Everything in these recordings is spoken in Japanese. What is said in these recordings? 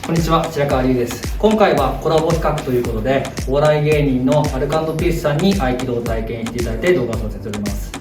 こんにちは、白川優です。今回はコラボ企画ということで、お笑い芸人のアルコ&ピースさんに合気道を体験していただいて動画を撮影しております。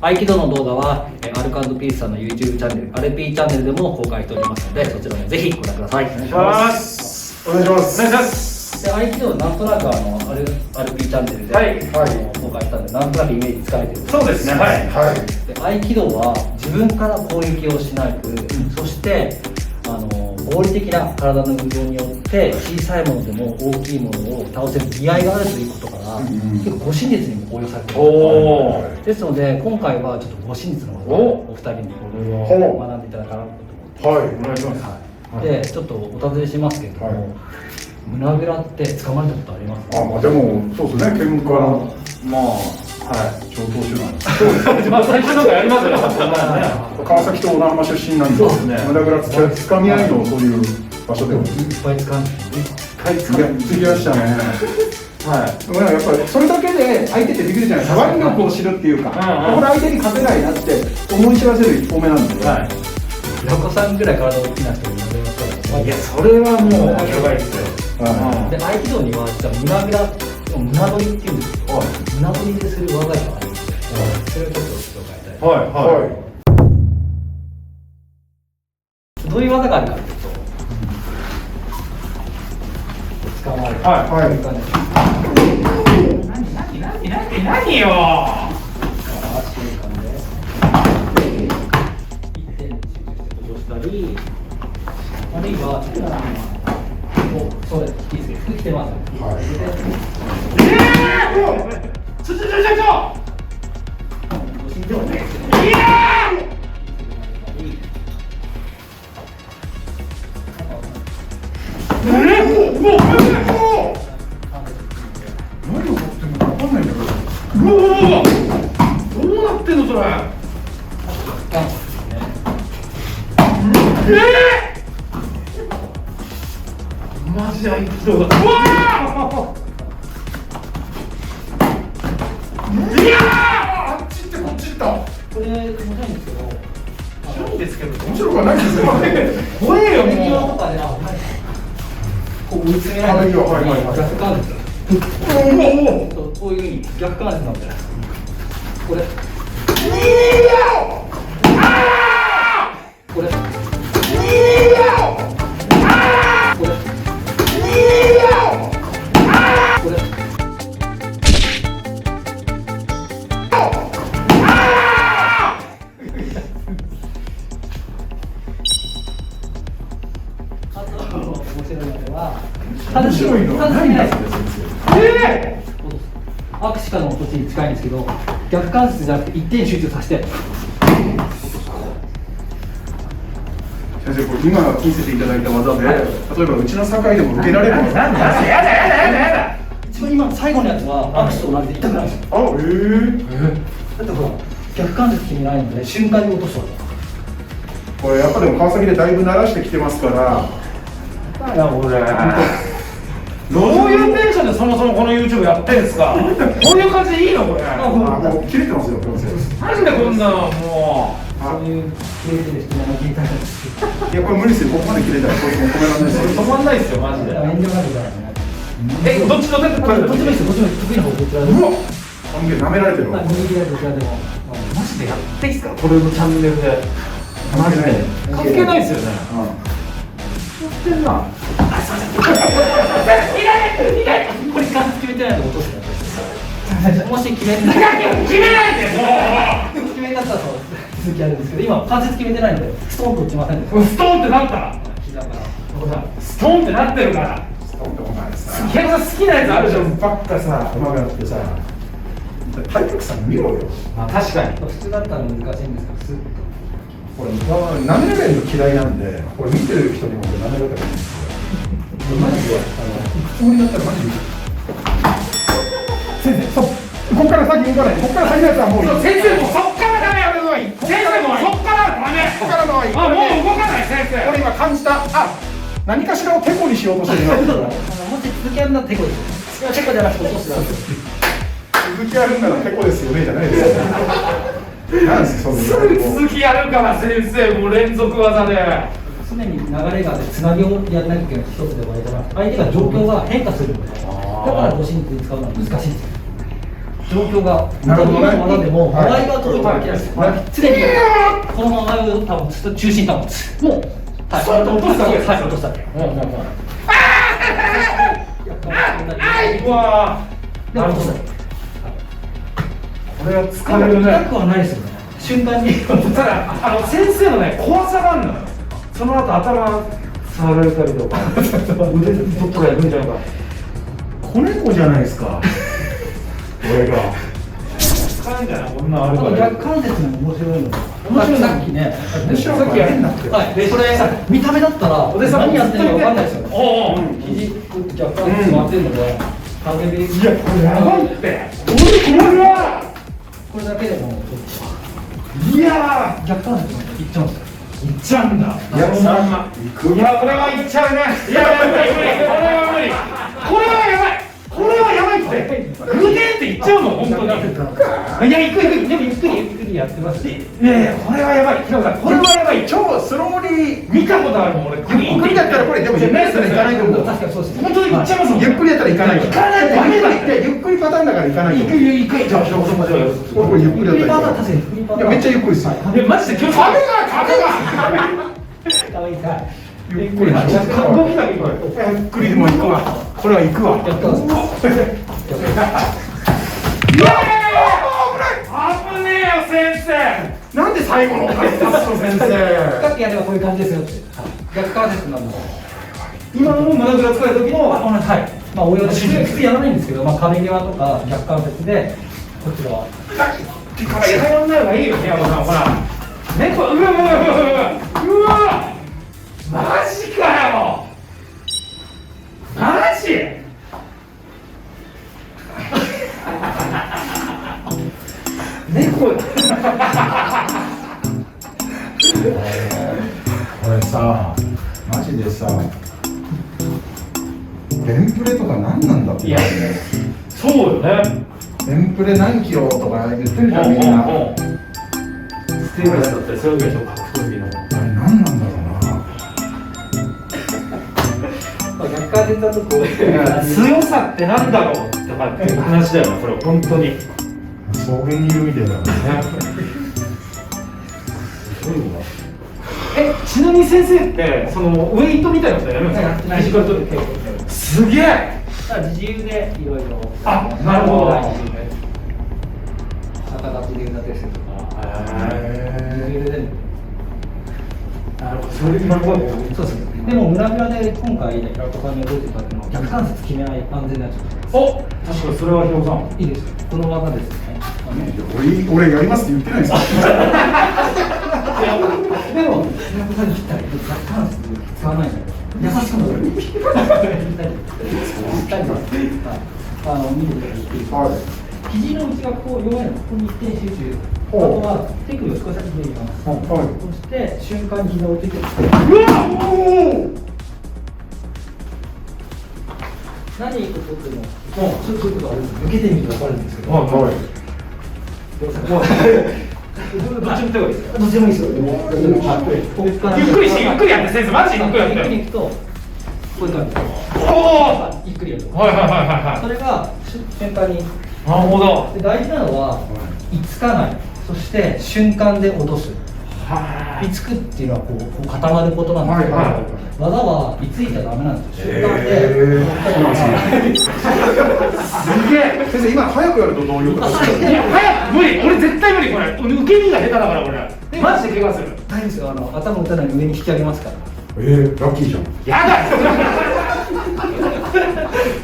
合気道の動画はアルコ&ピースさんの YouTube チャンネル、アルピーチャンネルでも公開しておりますので、そちらもぜひご覧ください。お願いします。お願いします。お願いします。で、合気道なんとなくアルピーチャンネルで、公開したんで、なんとなくイメージつかれてるんです。そうですね。はい。で、合気道は自分から攻撃をしないく、そして合理的な体の運動によって小さいものでも大きいものを倒せる気合があるということから、結構護身術にも応用されています。ですので今回はちょっと護身術の技をお二人に学んでいただけたらと思って。お願いします。で、ちょっとお尋ねしますけれども、胸ぐらって掴まれたことありますか？まあでもそうですね。喧嘩の超等種なんです。最初なんかやりますよね。川崎と小田浜出身なんで、胸ぐらつかみ合いのそういう場所でもいっぱい掴んでつきましたね。やっぱりそれだけで相手ってできるじゃないですか。腕力を知るっていうか、これ相手に勝てないなって思い知らせる一歩目なんで。平子さんぐらい体大きな人になれますから。いや、それはもうやばいですよ。で、合気道には実は胸ぐら、胸取りっていうんですけど、胸取りでする技があるんで、それをちょっと紹介したい。どういう技があるかというと、捕まえる。何よ。あるいは、そうです、いいですね、服着てます。どうなってんのそれ。マジ合気道だ。うわいやあっち行ってこっち行った。これ面白いんですけど、面白いですけど面白くはないですよね。怖えよもう。もう。こう追い詰められて、逆関節。こういうふうに逆関節なんで、これ。これ。面白いのは何なんですか先アクシカの土地に近いんですけど、逆関節じゃなくて一点に集中させて。生、これ今見せていただいた技で、例えばうちの堺でも受けられるの？やだ。一番今最後のやつはアクシと同じで痛くないんですよ。だってほら、逆関節決めないので瞬間に落とすわけ。これやっぱでも川崎でだいぶ慣らしてきてますから。どういうテンションでそもそもこの YouTube やってんすか。こういう感じでいいのこれ。もう切れてますよ、マジでこんなのもう。そういう切れてる人も切りたいんですいや、これ無理ですよ。ここまで切れたらそう止められないですよ。止まんないですよマジで。遠慮なくからね。どっちの手でどっちもいいですよ。どっちも得意な方どちらでも。うわ、舐められてるわ。右左どちらでも。マジでやっていいっすかこれのチャンネルで。マジで関係ないですよね。やってんな。これ関節決めてないと落とすやつ。もし決めない決めないでも決め方は続きあるんですけど、今関節決めてないのでストーンと落ちませんでうストーンってなったら膝からストーンってなってるからケンさん好きなやつあるじゃんばっかさ、うまくなってさ、体格差見ろよ。確かに普通だったら難しいんですけど、スッとこれ舐められるの嫌いなんで、これ見てる人にも舐められたらいいんですよ。マジで行くつもりだったらマジで先生、ここから先動かない。ここから先のやつはもう先生もそっからダメやめるのいい。先生もそっからダメ。ここからのはいい。もう動かない先生。これ今感じた。何かしらをテコにしようとしてるな。もし続きあるならテコですよ。テコじゃなくて落とすなんですよ。続きあるんならテコですよねじゃないですよ。なんですそすぐ続きやるから先生もう連続技で。常に流れがあってつなぎをやらなきゃいけない一つで終わりじゃなくて、相手が状況が変化するので、だから護身って使うのは難しいんですよ。状況がなるほどね今の技でも場合が遠いといけないです。常にこのままを保つ、中心保つ。もう、はい、そうやって落とすだけですはい、落とすだけ。うわー、で、落とすだけ。これは疲れるね。痛くはないですよね。瞬間に。ただ先生のね怖さがあるのよ。その後頭触られたりとか腕どっかやるんじゃないか。子猫じゃないですか俺が使えんじゃないこんなあるから。逆関節も面白いの。面白いさっきね。面白いさっきやるんだって。はい。で、これ見た目だったらおでさん何やってるかわかんないですよね。おうおう肘若干座ってるので、影で。いやこれやばいって。これはこれだけでもいやー逆関節もいっちゃうんですよ。いっちゃうんだ。いやそんな。いやこれはいっちゃうね。いや無理無理これは無理。これはやばい。これはやばいって。グデーっていっちゃうもん本当に。いや行く行くでもゆっくりゆっくりやってますし。いやいやこれはやばい。平野さんこれはやばい。超スローリー見たことあるもん俺。ゆっくりだったらこれでもゆっくりだったらいかないと思う。確かにそうですね。本当に行っちゃいますもん。ゆっくりやったらいかないよ。行かないとダメだって。ゆっくりパターンだからいかないよ。行く行くじゃあそこまではやる。これゆっくりフリーパーだったらい確かにフリーパーやめっちゃゆっくりですよ。いやマジで気をつけて。可愛いかゆっくりだ動きだけこれ。ゆっくりでも行くわ。これは行くわ。逆関節。危ねえよ先生。なんで最後のお金出すの先生。さっきやればこういう感じですよって。逆関節なんです。今のも胸ぐらつかれた時のはい。まあ応用で普通やらないんですけど、まあ壁際とか逆関節でこちらは。やらない方がいいよ宮本さんほら。猫うわうわマジかよ。マジ。猫これさ、マジでさ、ベンプレとか何なんだって。いやそうよね。ベンプレ何キロとか言ってるじゃんみんな。ステータスだったりそういうでしょ格闘技の。あれ何なんだろうな。逆関節だとこういう強さってなんだろうとかっていう話だよねこれ本当に。草原にいるみたいだよね。ちなみに先生ってそのウェイトみたいなことやるんですか。フィジカルトレーニング。すげえ。自由でいろいろ。あなるほど。逆立ちで腕立てするとか。自由で。なるほど。それで今のそうですね。でも村村で今回平子さんに覚えていただくのは逆関節決めない安全なやつ。お確かにそれはひろさん。いいですよ。この技ですね。俺やりますって言ってないですか。でも平子さんに切ったら逆関節使わないので優しくなる。ぴったり見てください。肘の内がこう弱いのここに一点集中。あとは手首を少しだけ入れます。そして瞬間に膝をついて。何一個取っても、そういうことあるんです。抜けてみると分かるんですけど。どっちも手がいいですか。どっちもいいですよ。ゆっくりしてゆっくりやって先生マジでゆっくりやって。ゆっくりいくとこういう感じ。ゆっくりやると。はいはいはいはい。それが瞬間に。なるほど。で大事なのは、いつかない。そして瞬間で落とす。いつくっていうのはこう固まることなんですけど、技はいついちゃダメなんですよ。瞬間で。すげえ。先生今早くやるとどういうことですか。いや早く無理。俺絶対無理これ。受け身が下手だから俺。マジで怪我する。大変ですよ。頭打たないのに上に引き上げますから。ラッキーじゃん。やだよ。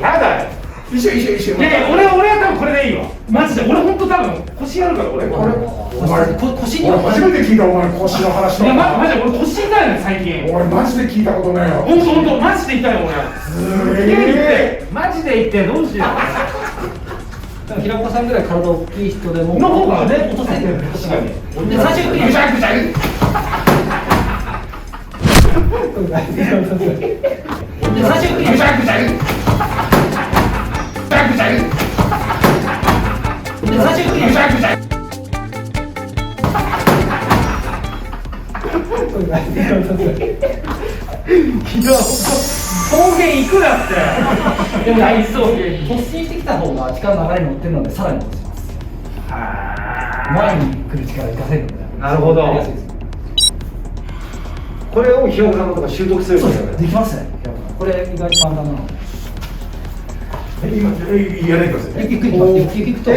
やだよ。一緒。いや俺は多分これでいいわ。マジで俺本当多分腰やるから俺。お前腰には初めて聞いたお前腰の話いやマジで俺腰痛いのよ最近。俺マジで聞いたことないよ。本当マジで痛いの俺。すげえ。マジで痛いどうしよう。平子さんぐらい体大きい人でもの方がね落とせる。確かに。で最初ぐちゃぐちゃ。最初ぐちゃぐちゃ。ぐちゃぐちゃ。最初ぐちゃぐちゃ。草原行くなって大草原に突進してきた方が力の流れに乗ってるのでさらに落とします。前に来る力を生かせるので。なるほどやりやすいです。これを平岡さんとか習得するそうです。できますね。これ意外と簡単なので。今やられてますよね。ゆっくり行くと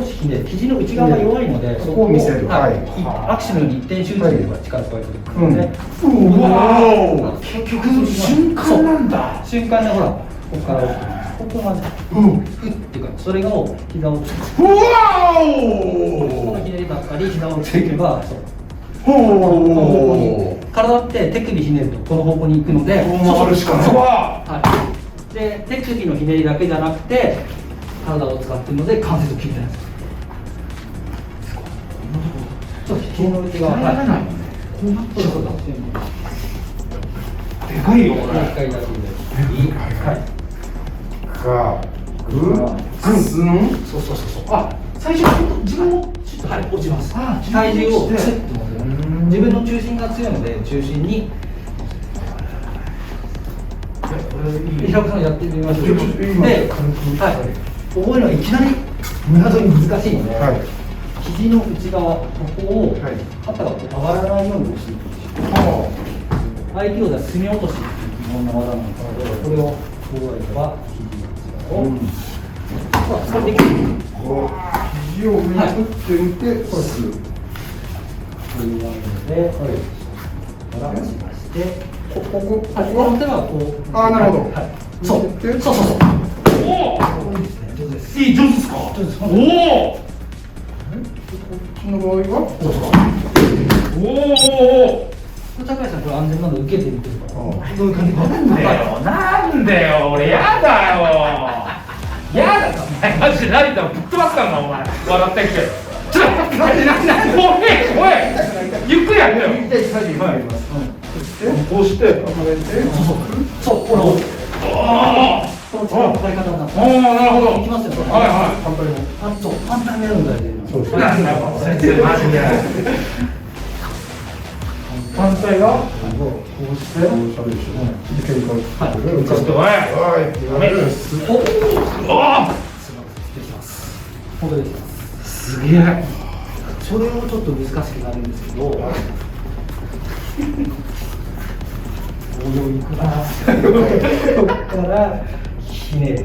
少しひねる、肘の内側が弱いので、そこを見せる。はい。はアクションに一点集中で力を加えてくるので、うわ結局瞬間なんだ。瞬間でほら、ここからここまで、ふっていうか、それが膝をつく。うわこのひねりばっかり膝をつけば、そう。お体って手首ひねるとこの方向に行くので、回るしかない。はい。で手首のひねりだけじゃなくて体を使っているので関節を切りたいんです。ちょっと肘の内側耐えられないもんね。こうなってることだ。でかいよこれ。一回だけで。はい。スン。そうそうそうそう。あ、最初は自分もはい落ちます。体重をスッと乗せる。自分の中心が強いので中心に。平岡さんやってみましょう。で、はい。覚えるのはいきなり謎に難しいので、肘の内側ここを肩がこう上がらないように押していくんですよ。合気道では隅落としっていう基本の技なので、これを覚えれば肘の内側を、それできる。肘を上に打ってみて、そうです。というわけで、から押しまして。ここの手はこう。ああ、なるほど。はい。そう。おお。上手です。いい上手ですか。上手です。おお。こっちの場合は。おお。高橋さんこれ安全なの受けてみてるから。どういう感じ。なんでよ。なんでよ。俺やだよ。やだか。お前マジで成田ぶっ飛ばすからなお前。笑ってっけど。ちょっと待って怖い。ゆっくりやってよ。こうして、そう、この力の使い方になってます。なるほど。いきますよ。はいはい。反対も。反対もやるんだよね。そうです。なんだよ。先生マジで。反対がこうして、ちょっとおい。本当です。すげえ。それをちょっと難しくなるんですけど。ここからひねる。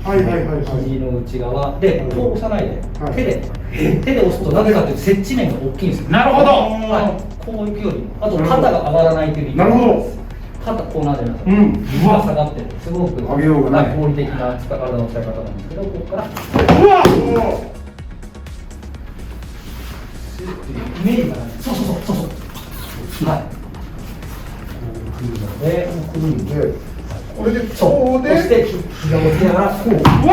肘の内側でこう押さないで、手で押すとなぜかというと接地面が大きいんですよ。なるほど。こういくより、あと肩が上がらないという。なるほど。肩こうなるじゃないですか。下がってすごく上げようがない合理的な体の使い方なんですけど、ここからうわ。イメージがない。そう。はい。くるんで、これでそうで、そして膝をつけながらこう。うわ。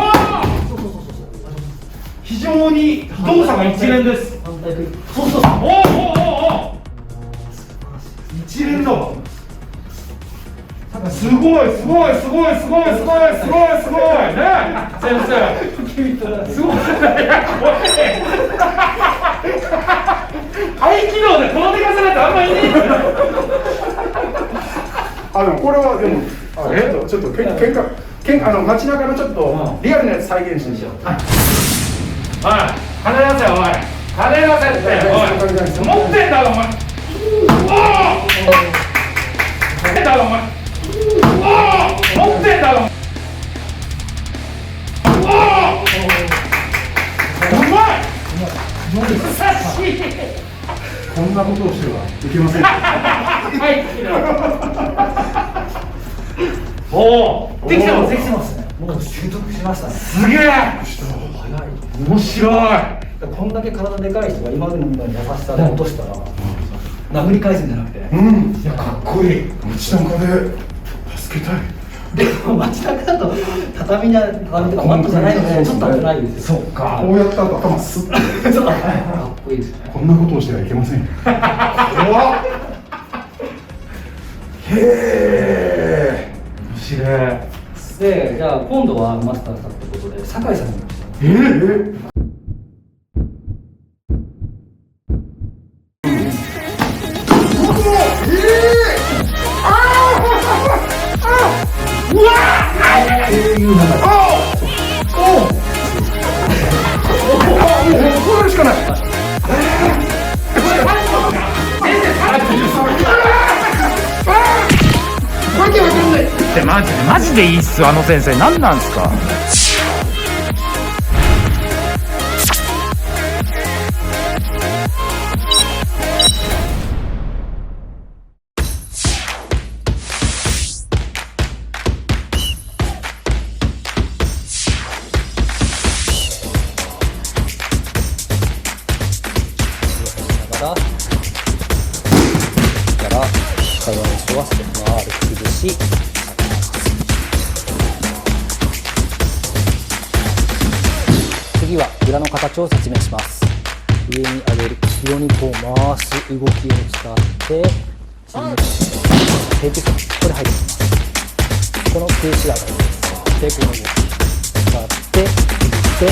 非常に動作が一連です。反対という。そう。お。一連だわ。すごいね、先生。すごい合気道でこの手がされてあんまりいねえ。でもこれはでもちょっと街中のちょっとリアルなやつ再現してみよう。おい、金出せよ、おい。金出せって、おい。持ってんだろ、お前。持ってんだろ、お前。持ってんだろ。うまい。優しい。こんなことをしてはいけません。おお、できてますね。もう習得しましたね。すげえ。面白い。こんだけ体でかい人が今までの優しさで落としたら殴り返すんじゃなくて、いやかっこいい。街中で助けたい。でも街中だと畳とかマットじゃないのでちょっと危ないですよ。そうか。こうやった後頭スッて。かっこいいですね。こんなことをしてはいけません。怖っ。へえ。面白い。で、じゃあ今度はマスターしたってことで酒井さんに。うわっていう流れ。これしかない。わけわかんない。ってマジでいいっすあの先生何なんすか。から会話の人はその回る崩し次は裏の形を説明します。上に上げる後ろにこう回す動きを使って平均ここで入ってきます。この空手上がりです。でこの動き使って振って